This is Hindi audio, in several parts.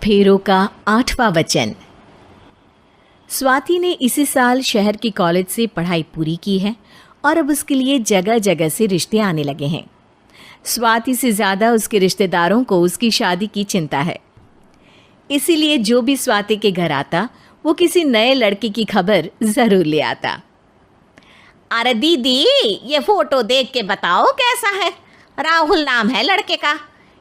फेरों का 8वां वचन। स्वाति ने इसी साल शहर के कॉलेज से पढ़ाई पूरी की है और अब उसके लिए जगह जगह से रिश्ते आने लगे हैं। स्वाति से ज़्यादा उसके रिश्तेदारों को उसकी शादी की चिंता है, इसीलिए जो भी स्वाति के घर आता वो किसी नए लड़के की खबर ज़रूर ले आता। अरे दीदी, ये फोटो देख के बताओ कैसा है। राहुल नाम है लड़के का,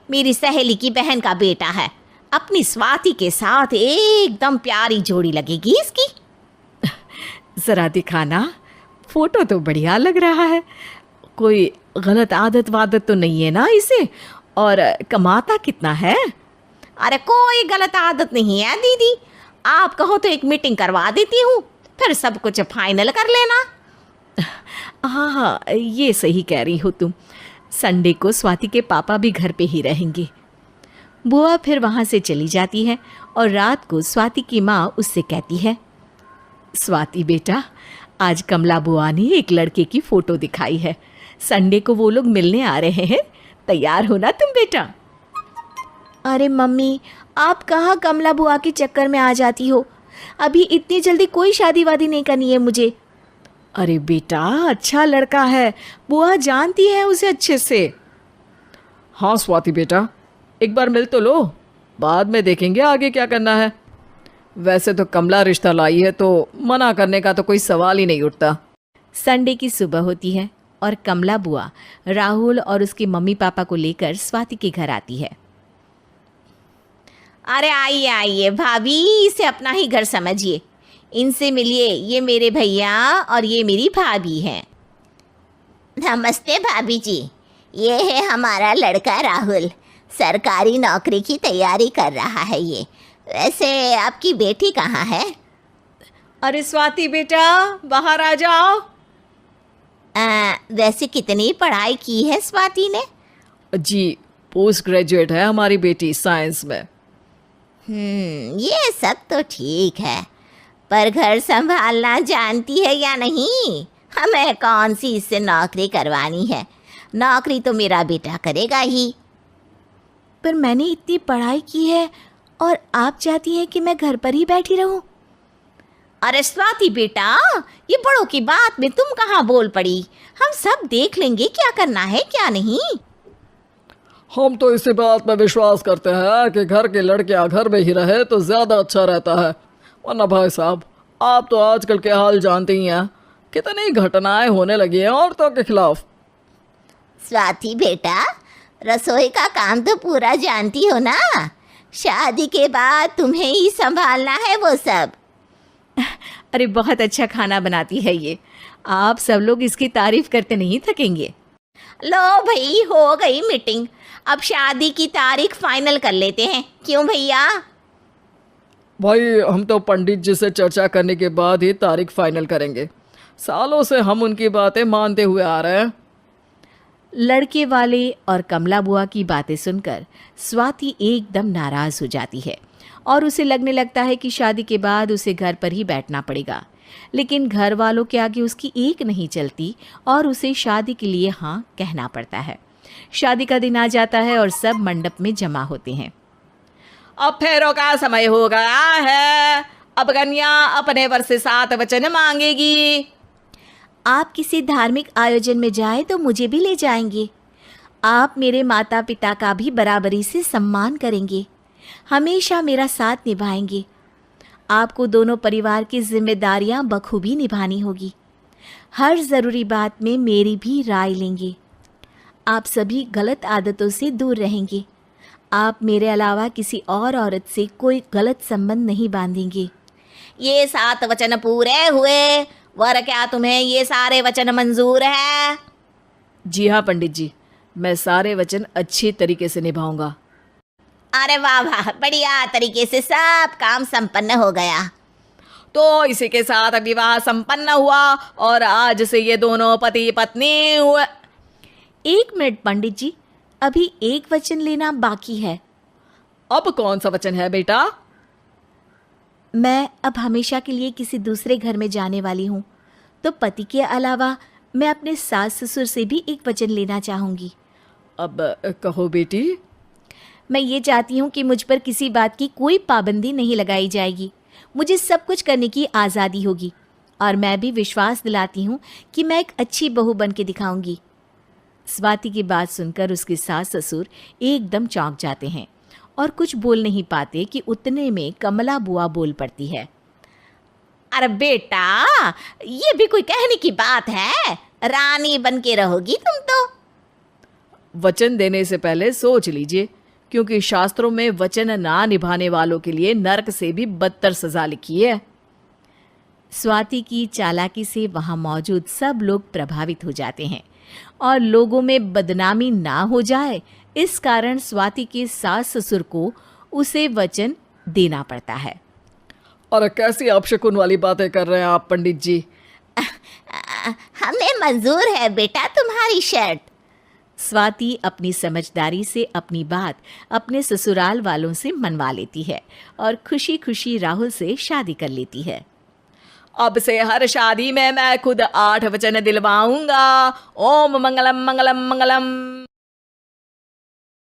मेरी सहेली की बहन का बेटा है। अपनी स्वाति के साथ एकदम प्यारी जोड़ी लगेगी इसकी। ज़रा दिखाना, फोटो तो बढ़िया लग रहा है। कोई गलत आदत वादत तो नहीं है ना इसे? और कमाता कितना है? अरे कोई गलत आदत नहीं है दीदी, आप कहो तो एक मीटिंग करवा देती हूँ, फिर सब कुछ फाइनल कर लेना। हाँ हाँ, ये सही कह रही हो तुम। संडे को स्वाति के पापा भी घर पे ही रहेंगे। बुआ फिर वहाँ से चली जाती है और रात को स्वाति की माँ उससे कहती है, स्वाति बेटा, आज कमला बुआ ने एक लड़के की फ़ोटो दिखाई है। संडे को वो लोग मिलने आ रहे हैं, तैयार हो ना तुम बेटा? अरे मम्मी, आप कहाँ कमला बुआ के चक्कर में आ जाती हो? अभी इतनी जल्दी कोई शादी वादी नहीं करनी है मुझे। अरे बेटा, अच्छा लड़का है, बुआ जानती है उसे अच्छे से। हाँ स्वाति बेटा, एक बार मिल तो लो, बाद में देखेंगे आगे क्या करना है। वैसे तो कमला रिश्ता लाई है तो मना करने का तो कोई सवाल ही नहीं उठता। संडे की सुबह होती है और कमला बुआ राहुल और उसके मम्मी पापा को लेकर स्वाति के घर आती है। अरे आइए आइए भाभी, इसे अपना ही घर समझिए। इनसे मिलिए, ये मेरे भैया और ये मेरी भाभी हैं। नमस्ते भाभी जी, ये है हमारा लड़का राहुल, सरकारी नौकरी की तैयारी कर रहा है ये। वैसे आपकी बेटी कहाँ है? अरे स्वाति बेटा, बाहर आ जाओ। वैसे कितनी पढ़ाई की है स्वाति ने? जी, पोस्ट ग्रेजुएट है हमारी बेटी साइंस में। ये सब तो ठीक है, पर घर संभालना जानती है या नहीं? हमें कौन सी इससे नौकरी करवानी है, नौकरी तो मेरा बेटा करेगा ही। पर मैंने इतनी पढ़ाई की है और आप चाहती हैं कि मैं घर पर ही बैठी रहूं? अरे स्वाति बेटा, ये बड़ों की बात में तुम कहाँ बोल पड़ी? हम सब देख लेंगे क्या करना है क्या नहीं। हम तो इसी बात पर विश्वास करते हैं कि घर के लड़कियां घर में ही रहे तो ज़्यादा अच्छा रहता है। वरना भाई साहब, आप तो आजकल के हाल जानते ही हैं, कितनी घटनाएं होने लगी हैं औरतों के खिलाफ। स्वाति बेटा, रसोई का काम तो पूरा जानती हो ना? शादी के बाद तुम्हें ही संभालना है वो सब। अरे बहुत अच्छा खाना बनाती है ये, आप सब लोग इसकी तारीफ करते नहीं थकेंगे। लो भाई, हो गई मीटिंग, अब शादी की तारीख फाइनल कर लेते हैं, क्यों भैया? भाई, हम तो पंडित जी से चर्चा करने के बाद ही तारीख फाइनल करेंगे। सालों से हम उनकी बातें मानते हुए आ रहे हैं। लड़के वाले और कमला बुआ की बातें सुनकर स्वाति एकदम नाराज हो जाती है और उसे लगने लगता है कि शादी के बाद उसे घर पर ही बैठना पड़ेगा। लेकिन घर वालों के आगे उसकी एक नहीं चलती और उसे शादी के लिए हाँ कहना पड़ता है। शादी का दिन आ जाता है और सब मंडप में जमा होते हैं। अब फेरों का समय हो गया है, अब कन्या अपने वर से 7 वचन मांगेगी। आप किसी धार्मिक आयोजन में जाएं तो मुझे भी ले जाएंगे। आप मेरे माता पिता का भी बराबरी से सम्मान करेंगे, हमेशा मेरा साथ निभाएंगे। आपको दोनों परिवार की जिम्मेदारियां बखूबी निभानी होगी। हर ज़रूरी बात में मेरी भी राय लेंगे। आप सभी गलत आदतों से दूर रहेंगे। आप मेरे अलावा किसी और औरत से कोई गलत संबंध नहीं बांधेंगे। ये 7 वचन पूरे हुए, वर क्या तुम्हें ये सारे वचन मंजूर है? जी हाँ पंडित जी, मैं सारे वचन अच्छी तरीके से निभाऊंगा। अरे वाह वाह, बढ़िया तरीके से सब काम संपन्न हो गया। तो इसी के साथ विवाह संपन्न हुआ और आज से ये दोनों पति पत्नी हुए। 1 मिनट पंडित जी, अभी एक वचन लेना बाकी है। अब कौन सा वचन है बेटा? मैं अब हमेशा के लिए किसी दूसरे घर में जाने वाली हूँ, तो पति के अलावा मैं अपने सास ससुर से भी एक वचन लेना चाहूँगी। अब कहो बेटी। मैं ये चाहती हूँ कि मुझ पर किसी बात की कोई पाबंदी नहीं लगाई जाएगी। मुझे सब कुछ करने की आज़ादी होगी और मैं भी विश्वास दिलाती हूँ कि मैं एक अच्छी बहू बन के दिखाऊंगी। स्वाति की बात सुनकर उसके सास ससुर एकदम चौंक जाते हैं और कुछ बोल नहीं पाते कि उतने में कमला बुआ बोल पड़ती है। अरे बेटा, ये भी कोई कहने की बात है? रानी बन के रहोगी तुम तो। वचन देने से पहले सोच लीजिए, क्योंकि शास्त्रों में वचन ना निभाने वालों के लिए नरक से भी बदतर सजा लिखी है। स्वाति की चालाकी से वहाँ मौजूद सब लोग प्रभावित हो जाते हैं और लोगों में बदनामी ना हो जाए, इस कारण स्वाति के सास ससुर को उसे वचन देना पड़ता है। और कैसी अपशकुन वाली बातें कर रहे हैं आप पंडित जी? हमें मंजूर है बेटा तुम्हारी शर्त। स्वाति अपनी समझदारी से अपनी बात अपने ससुराल वालों से मनवा लेती है और खुशी खुशी राहुल से शादी कर लेती है। अब से हर शादी में मैं खुद 8 वचन दिलवाऊंगा। ओम मंगलम मंगलम मंगलम।